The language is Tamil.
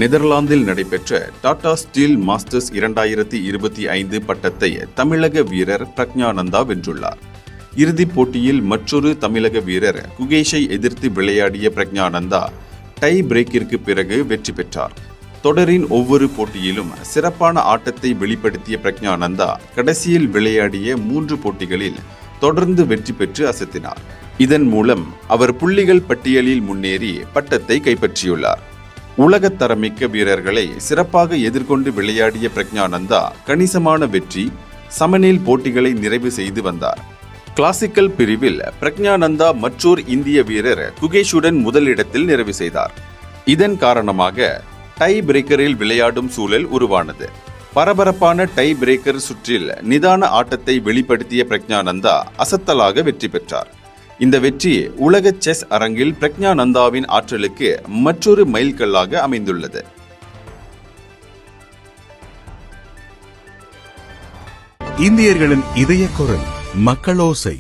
நெதர்லாந்தில் நடைபெற்ற டாடா ஸ்டீல் மாஸ்டர்ஸ் 2025 பட்டத்தை தமிழக வீரர் பிரக்ஞானந்தா வென்றுள்ளார். இறுதிப் போட்டியில் மற்றொரு தமிழக வீரர் குகேஷை எதிர்த்து விளையாடிய பிரக்ஞானந்தா டை பிரேக்கிற்கு பிறகு வெற்றி பெற்றார். தொடரின் ஒவ்வொரு போட்டியிலும் சிறப்பான ஆட்டத்தை வெளிப்படுத்திய பிரக்ஞானந்தா கடைசியில் விளையாடிய 3 போட்டிகளில் தொடர்ந்து வெற்றி பெற்று அசத்தினார். இதன் மூலம் அவர் புள்ளிகள் பட்டியலில் முன்னேறி பட்டத்தை கைப்பற்றியுள்ளார். உலகத் தரமிக்க வீரர்களை சிறப்பாக எதிர்கொண்டு விளையாடிய பிரக்ஞானந்தா கணிசமான வெற்றி, சமநில் போட்டிகளை நிறைவு செய்து வந்தார். கிளாசிக்கல் பிரிவில் பிரக்ஞானந்தா மற்றொரு இந்திய வீரர் குகேஷுடன் முதலிடத்தில் நிறைவு செய்தார். இதன் காரணமாக டை பிரேக்கரில் விளையாடும் சூழல் உருவானது. பரபரப்பான டை பிரேக்கர் சுற்றில் நிதான ஆட்டத்தை வெளிப்படுத்திய பிரக்ஞானந்தா அசத்தலாக வெற்றி பெற்றார். இந்த வெற்றி உலக செஸ் அரங்கில் பிரக்ஞானந்தாவின் ஆற்றலுக்கு மற்றொரு மைல்கல்லாக அமைந்துள்ளது. இந்தியர்களின் இதய குரல் மக்களோசை.